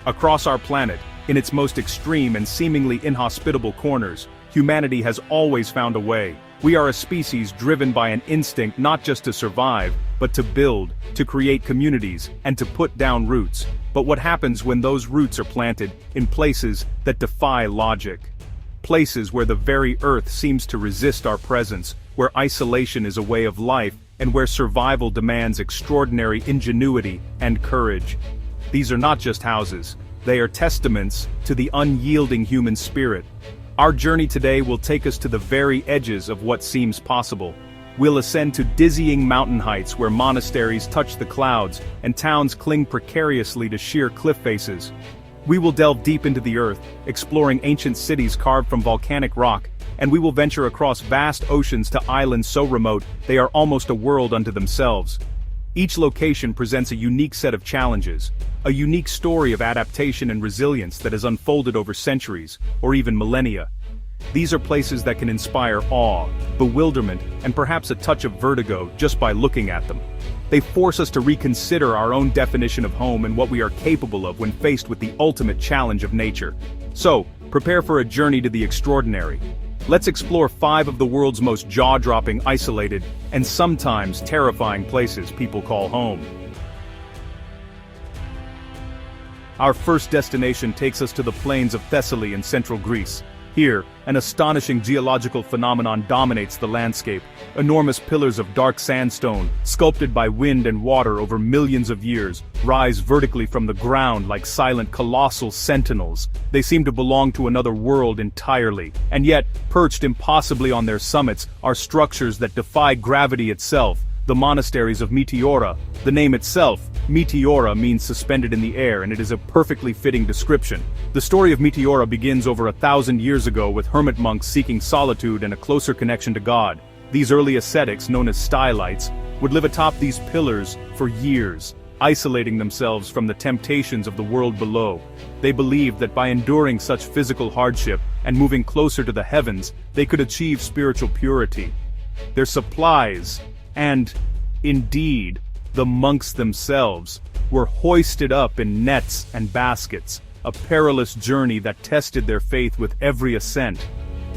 Across our planet, in its most extreme and seemingly inhospitable corners, humanity has always found a way. We are a species driven by an instinct not just to survive, but to build, to create communities, and to put down roots. But what happens when those roots are planted in places that defy logic? Places where the very earth seems to resist our presence, where isolation is a way of life, and where survival demands extraordinary ingenuity and courage. These are not just houses, they are testaments to the unyielding human spirit. Our journey today will take us to the very edges of what seems possible. We'll ascend to dizzying mountain heights where monasteries touch the clouds and towns cling precariously to sheer cliff faces. We will delve deep into the earth, exploring ancient cities carved from volcanic rock, and we will venture across vast oceans to islands so remote they are almost a world unto themselves. Each location presents a unique set of challenges, a unique story of adaptation and resilience that has unfolded over centuries, or even millennia. These are places that can inspire awe, bewilderment, and perhaps a touch of vertigo just by looking at them. They force us to reconsider our own definition of home and what we are capable of when faced with the ultimate challenge of nature. So, prepare for a journey to the extraordinary. Let's explore 5 of the world's most jaw-dropping, isolated, and sometimes terrifying places people call home. Our first destination takes us to the plains of Thessaly in central Greece. Here, an astonishing geological phenomenon dominates the landscape. Enormous pillars of dark sandstone, sculpted by wind and water over millions of years, rise vertically from the ground like silent colossal sentinels. They seem to belong to another world entirely. And yet, perched impossibly on their summits, are structures that defy gravity itself. The monasteries of Meteora. The name itself, Meteora, means suspended in the air, and it is a perfectly fitting description. The story of Meteora begins over 1,000 years ago with hermit monks seeking solitude and a closer connection to God. These early ascetics, known as stylites, would live atop these pillars for years, isolating themselves from the temptations of the world below. They believed that by enduring such physical hardship and moving closer to the heavens, they could achieve spiritual purity. Their supplies, and, indeed, the monks themselves, were hoisted up in nets and baskets, a perilous journey that tested their faith with every ascent.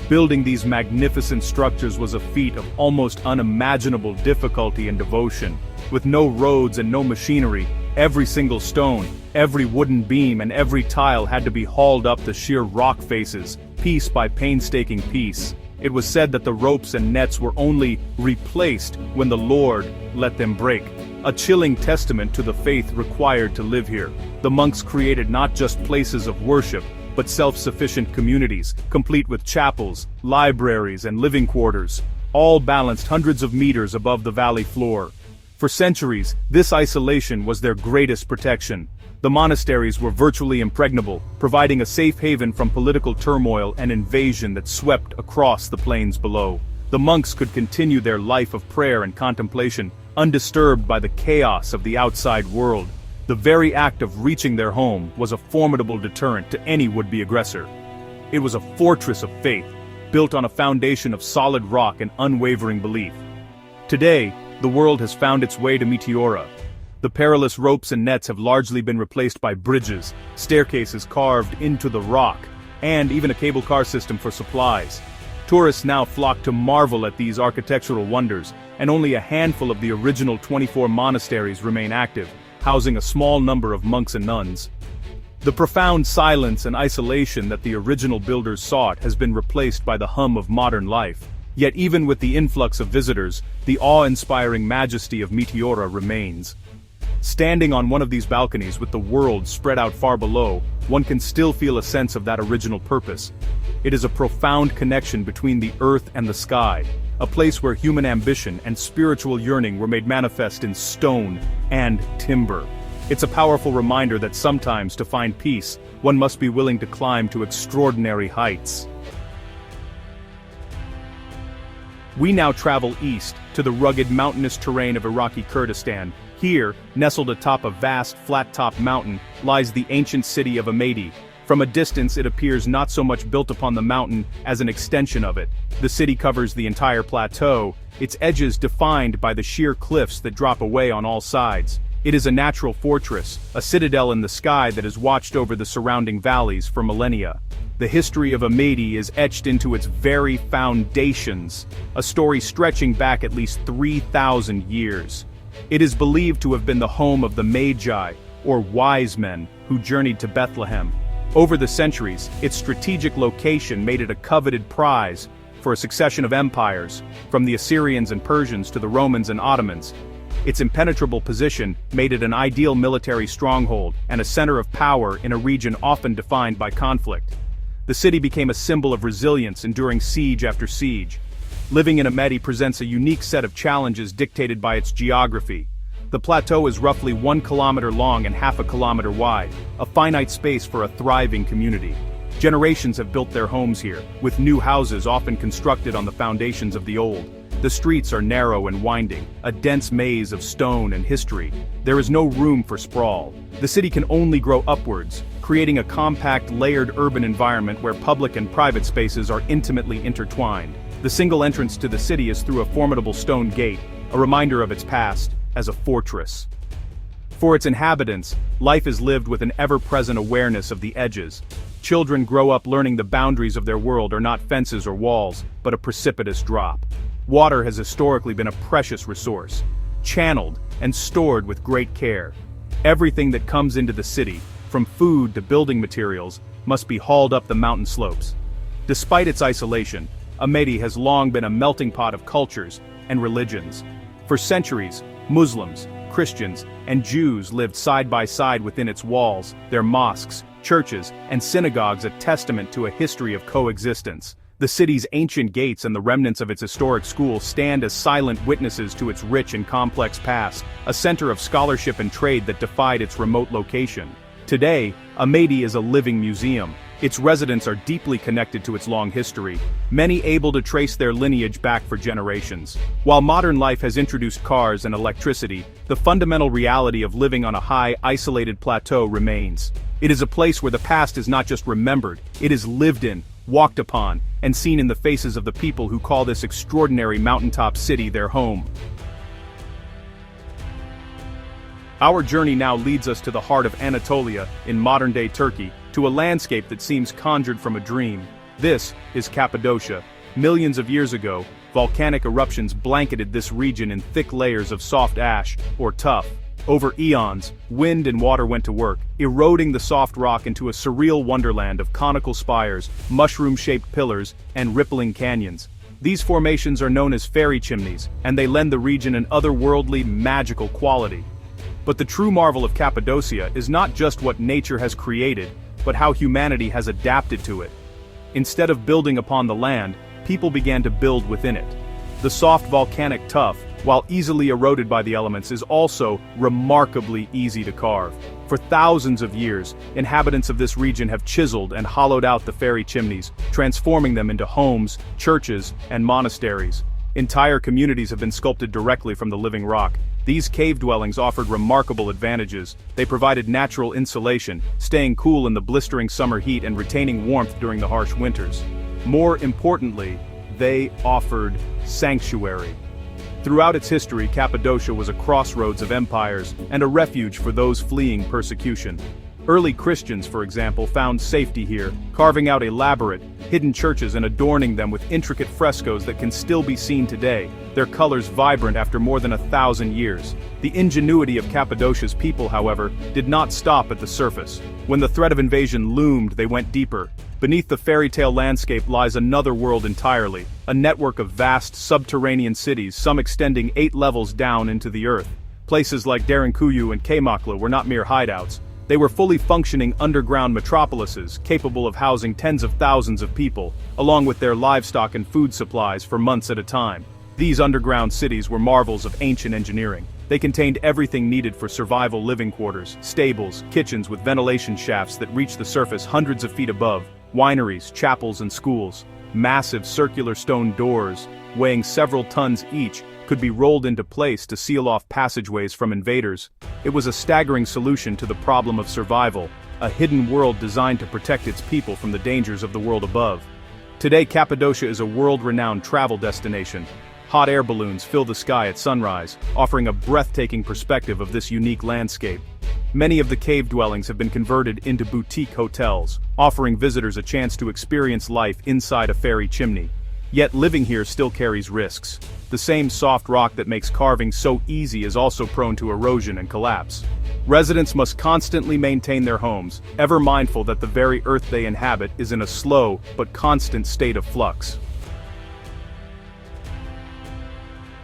Building these magnificent structures was a feat of almost unimaginable difficulty and devotion. With no roads and no machinery, every single stone, every wooden beam and every tile had to be hauled up the sheer rock faces, piece by painstaking piece. It was said that the ropes and nets were only replaced when the Lord let them break, a chilling testament to the faith required to live here. The monks created not just places of worship, but self-sufficient communities, complete with chapels, libraries, and living quarters, all balanced hundreds of meters above the valley floor. For centuries, this isolation was their greatest protection. The monasteries were virtually impregnable, providing a safe haven from political turmoil and invasion that swept across the plains below. The monks could continue their life of prayer and contemplation, undisturbed by the chaos of the outside world. The very act of reaching their home was a formidable deterrent to any would-be aggressor. It was a fortress of faith, built on a foundation of solid rock and unwavering belief. Today, the world has found its way to Meteora. The perilous ropes and nets have largely been replaced by bridges, staircases carved into the rock, and even a cable car system for supplies. Tourists now flock to marvel at these architectural wonders, and only a handful of the original 24 monasteries remain active, housing a small number of monks and nuns. The profound silence and isolation that the original builders sought has been replaced by the hum of modern life. Yet even with the influx of visitors, the awe-inspiring majesty of Meteora remains. Standing on one of these balconies with the world spread out far below, one can still feel a sense of that original purpose. It is a profound connection between the earth and the sky, a place where human ambition and spiritual yearning were made manifest in stone and timber. It's a powerful reminder that sometimes, to find peace, one must be willing to climb to extraordinary heights. We now travel east, to the rugged mountainous terrain of Iraqi Kurdistan. Here, nestled atop a vast, flat-topped mountain, lies the ancient city of Amadi. From a distance it appears not so much built upon the mountain as an extension of it. The city covers the entire plateau, its edges defined by the sheer cliffs that drop away on all sides. It is a natural fortress, a citadel in the sky that has watched over the surrounding valleys for millennia. The history of Amedi is etched into its very foundations, a story stretching back at least 3,000 years. It is believed to have been the home of the Magi, or wise men, who journeyed to Bethlehem. Over the centuries, its strategic location made it a coveted prize for a succession of empires, from the Assyrians and Persians to the Romans and Ottomans. Its impenetrable position made it an ideal military stronghold and a center of power in a region often defined by conflict. The city became a symbol of resilience, enduring siege after siege. Living in Amedi presents a unique set of challenges dictated by its geography. The plateau is roughly 1 kilometer long and half a kilometer wide, a finite space for a thriving community. Generations have built their homes here, with new houses often constructed on the foundations of the old. The streets are narrow and winding, a dense maze of stone and history. There is no room for sprawl. The city can only grow upwards, creating a compact, layered urban environment where public and private spaces are intimately intertwined. The single entrance to the city is through a formidable stone gate, a reminder of its past as a fortress. For its inhabitants, life is lived with an ever-present awareness of the edges. Children grow up learning the boundaries of their world are not fences or walls, but a precipitous drop. Water has historically been a precious resource, channeled and stored with great care. Everything that comes into the city, from food to building materials, must be hauled up the mountain slopes. Despite its isolation, Amedi has long been a melting pot of cultures and religions. For centuries, Muslims, Christians, and Jews lived side by side within its walls, their mosques, churches, and synagogues a testament to a history of coexistence. The city's ancient gates and the remnants of its historic schools stand as silent witnesses to its rich and complex past, a center of scholarship and trade that defied its remote location. Today, Amedi is a living museum. Its residents are deeply connected to its long history, many able to trace their lineage back for generations. While modern life has introduced cars and electricity, the fundamental reality of living on a high, isolated plateau remains. It is a place where the past is not just remembered, it is lived in, walked upon, and seen in the faces of the people who call this extraordinary mountaintop city their home. Our journey now leads us to the heart of Anatolia, in modern-day Turkey, to a landscape that seems conjured from a dream. This is Cappadocia. Millions of years ago, volcanic eruptions blanketed this region in thick layers of soft ash, or tuff. Over eons, wind and water went to work, eroding the soft rock into a surreal wonderland of conical spires, mushroom-shaped pillars, and rippling canyons. These formations are known as fairy chimneys, and they lend the region an otherworldly, magical quality. But the true marvel of Cappadocia is not just what nature has created, but how humanity has adapted to it. Instead of building upon the land, people began to build within it. The soft volcanic tuff, while easily eroded by the elements, is also remarkably easy to carve. For thousands of years, inhabitants of this region have chiseled and hollowed out the fairy chimneys, transforming them into homes, churches, and monasteries. Entire communities have been sculpted directly from the living rock. These cave dwellings offered remarkable advantages. They provided natural insulation, staying cool in the blistering summer heat and retaining warmth during the harsh winters. More importantly, they offered sanctuary. Throughout its history, Cappadocia was a crossroads of empires and a refuge for those fleeing persecution. Early Christians, for example, found safety here, carving out elaborate, hidden churches and adorning them with intricate frescoes that can still be seen today, their colors vibrant after more than 1,000 years. The ingenuity of Cappadocia's people, however, did not stop at the surface. When the threat of invasion loomed, they went deeper. Beneath the fairy tale landscape lies another world entirely, a network of vast subterranean cities, some extending 8 levels down into the earth. Places like Derinkuyu and Kaymakla were not mere hideouts. They were fully functioning underground metropolises, capable of housing tens of thousands of people, along with their livestock and food supplies for months at a time. These underground cities were marvels of ancient engineering. They contained everything needed for survival: living quarters, stables, kitchens with ventilation shafts that reached the surface hundreds of feet above, wineries, chapels, and schools. Massive circular stone doors, weighing several tons each, could be rolled into place to seal off passageways from invaders. It was a staggering solution to the problem of survival, a hidden world designed to protect its people from the dangers of the world above. Today, Cappadocia is a world-renowned travel destination. Hot air balloons fill the sky at sunrise, offering a breathtaking perspective of this unique landscape. Many of the cave dwellings have been converted into boutique hotels, offering visitors a chance to experience life inside a fairy chimney. Yet living here still carries risks. The same soft rock that makes carving so easy is also prone to erosion and collapse. Residents must constantly maintain their homes, ever mindful that the very earth they inhabit is in a slow but constant state of flux.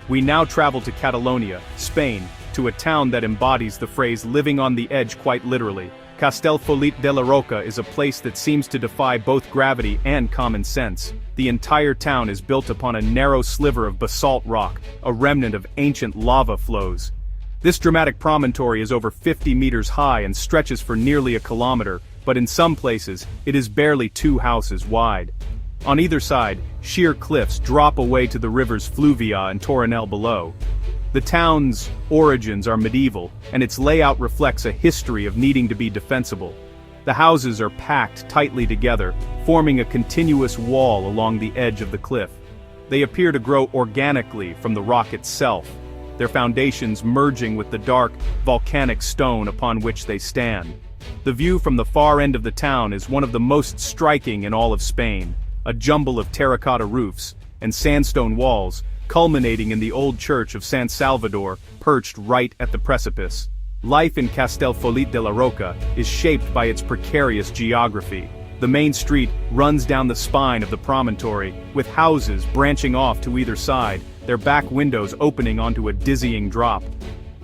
We now travel to Catalonia, Spain, to a town that embodies the phrase living on the edge quite literally. Castellfollit de la Roca is a place that seems to defy both gravity and common sense. The entire town is built upon a narrow sliver of basalt rock, a remnant of ancient lava flows. This dramatic promontory is over 50 meters high and stretches for nearly a kilometer, but in some places, it is barely 2 houses wide. On either side, sheer cliffs drop away to the rivers Fluvia and Torinel below. The town's origins are medieval, and its layout reflects a history of needing to be defensible. The houses are packed tightly together, forming a continuous wall along the edge of the cliff. They appear to grow organically from the rock itself, their foundations merging with the dark, volcanic stone upon which they stand. The view from the far end of the town is one of the most striking in all of Spain, a jumble of terracotta roofs and sandstone walls, culminating in the old church of San Salvador, perched right at the precipice. Life in Castellfollit de la Roca is shaped by its precarious geography. The main street runs down the spine of the promontory, with houses branching off to either side, their back windows opening onto a dizzying drop.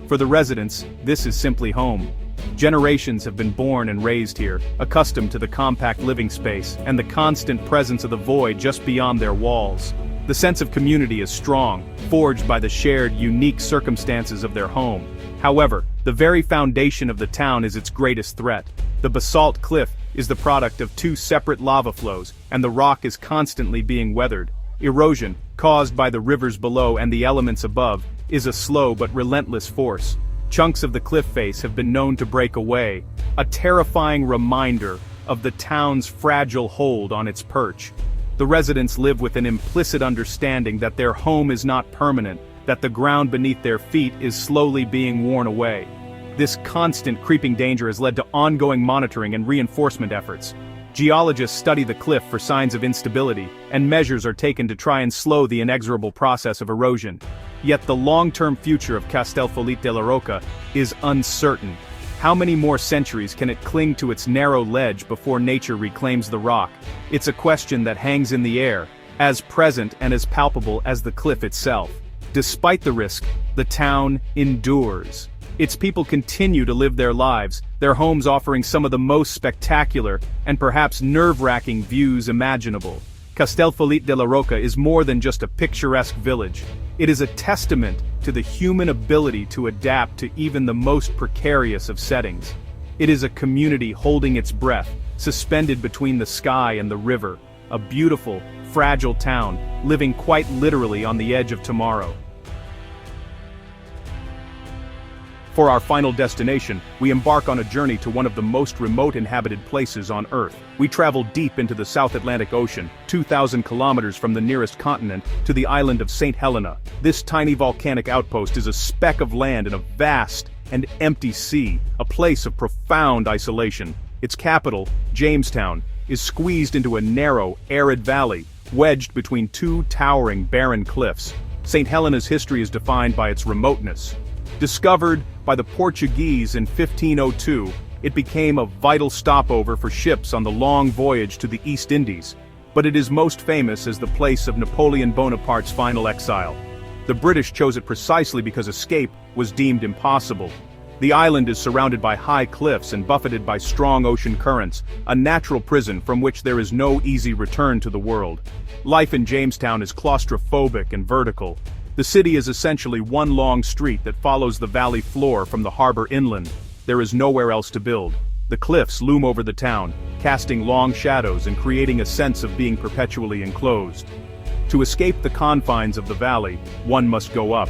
For the residents, this is simply home. Generations have been born and raised here, accustomed to the compact living space and the constant presence of the void just beyond their walls. The sense of community is strong, forged by the shared, unique circumstances of their home. However, the very foundation of the town is its greatest threat. The basalt cliff is the product of 2 separate lava flows, and the rock is constantly being weathered. Erosion, caused by the rivers below and the elements above, is a slow but relentless force. Chunks of the cliff face have been known to break away, a terrifying reminder of the town's fragile hold on its perch. The residents live with an implicit understanding that their home is not permanent, that the ground beneath their feet is slowly being worn away. This constant creeping danger has led to ongoing monitoring and reinforcement efforts. Geologists study the cliff for signs of instability, and measures are taken to try and slow the inexorable process of erosion. Yet the long-term future of Castellfollit de la Roca is uncertain. How many more centuries can it cling to its narrow ledge before nature reclaims the rock? It's a question that hangs in the air, as present and as palpable as the cliff itself. Despite the risk, the town endures. Its people continue to live their lives, their homes offering some of the most spectacular and perhaps nerve-wracking views imaginable. Castellfollit de la Roca is more than just a picturesque village. It is a testament to the human ability to adapt to even the most precarious of settings. It is a community holding its breath, suspended between the sky and the river, a beautiful, fragile town, living quite literally on the edge of tomorrow. For our final destination, we embark on a journey to one of the most remote inhabited places on Earth. We travel deep into the South Atlantic Ocean, 2,000 kilometers from the nearest continent, to the island of St. Helena. This tiny volcanic outpost is a speck of land in a vast and empty sea, a place of profound isolation. Its capital, Jamestown, is squeezed into a narrow, arid valley, wedged between 2 towering, barren cliffs. St. Helena's history is defined by its remoteness. Discovered by the Portuguese in 1502, it became a vital stopover for ships on the long voyage to the East Indies, but it is most famous as the place of Napoleon Bonaparte's final exile. The British chose it precisely because escape was deemed impossible. The island is surrounded by high cliffs and buffeted by strong ocean currents, a natural prison from which there is no easy return to the world. Life in Jamestown is claustrophobic and vertical. The city is essentially one long street that follows the valley floor from the harbor inland. There is nowhere else to build. The cliffs loom over the town, casting long shadows and creating a sense of being perpetually enclosed. To escape the confines of the valley, one must go up.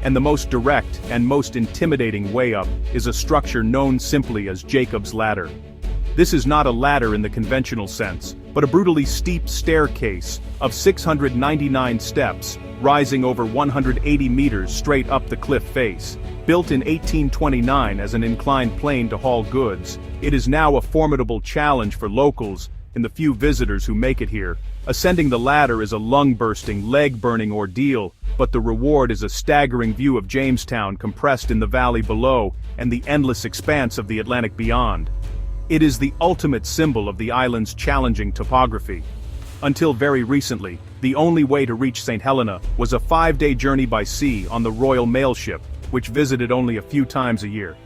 And the most direct and most intimidating way up is a structure known simply as Jacob's Ladder. This is not a ladder in the conventional sense, but a brutally steep staircase of 699 steps, rising over 180 meters straight up the cliff face. Built in 1829 as an inclined plane to haul goods, it is now a formidable challenge for locals and the few visitors who make it here. Ascending the ladder is a lung-bursting, leg-burning ordeal, but the reward is a staggering view of Jamestown compressed in the valley below and the endless expanse of the Atlantic beyond. It is the ultimate symbol of the island's challenging topography. Until very recently, the only way to reach St. Helena was a 5-day journey by sea on the Royal Mail ship, which visited only a few times a year.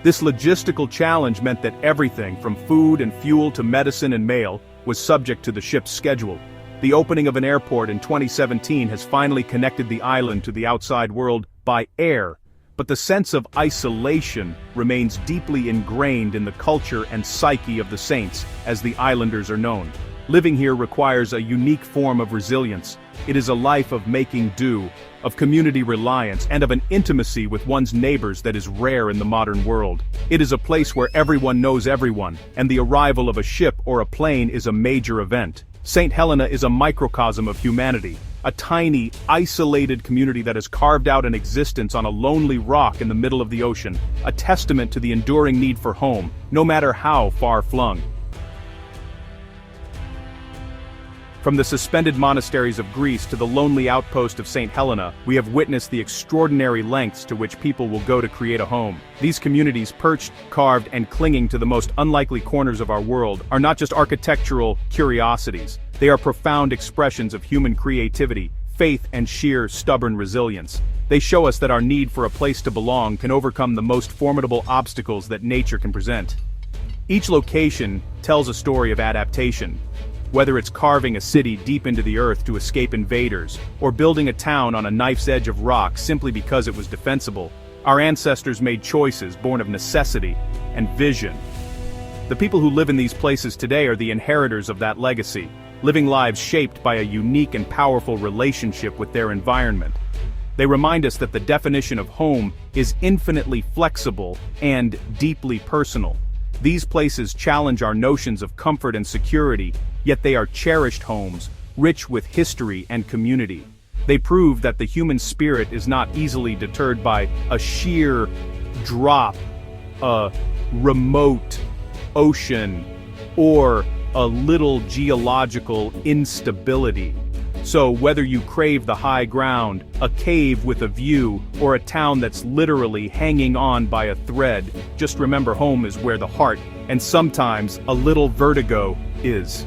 This logistical challenge meant that everything from food and fuel to medicine and mail was subject to the ship's schedule. The opening of an airport in 2017 has finally connected the island to the outside world by air, but the sense of isolation remains deeply ingrained in the culture and psyche of the Saints, as the islanders are known. Living here requires a unique form of resilience. It is a life of making do, of community reliance, and of an intimacy with one's neighbors that is rare in the modern world. It is a place where everyone knows everyone, and the arrival of a ship or a plane is a major event. St. Helena is a microcosm of humanity, a tiny, isolated community that has carved out an existence on a lonely rock in the middle of the ocean, a testament to the enduring need for home, no matter how far-flung. From the suspended monasteries of Greece to the lonely outpost of St. Helena, we have witnessed the extraordinary lengths to which people will go to create a home. These communities, perched, carved, and clinging to the most unlikely corners of our world, are not just architectural curiosities. They are profound expressions of human creativity, faith, and sheer, stubborn resilience. They show us that our need for a place to belong can overcome the most formidable obstacles that nature can present. Each location tells a story of adaptation. Whether it's carving a city deep into the earth to escape invaders, or building a town on a knife's edge of rock simply because it was defensible, our ancestors made choices born of necessity and vision. The people who live in these places today are the inheritors of that legacy, living lives shaped by a unique and powerful relationship with their environment. They remind us that the definition of home is infinitely flexible and deeply personal. These places challenge our notions of comfort and security, yet they are cherished homes, rich with history and community. They prove that the human spirit is not easily deterred by a sheer drop, a remote ocean, or a little geological instability. So whether you crave the high ground, a cave with a view, or a town that's literally hanging on by a thread, just remember home is where the heart, and sometimes a little vertigo, is.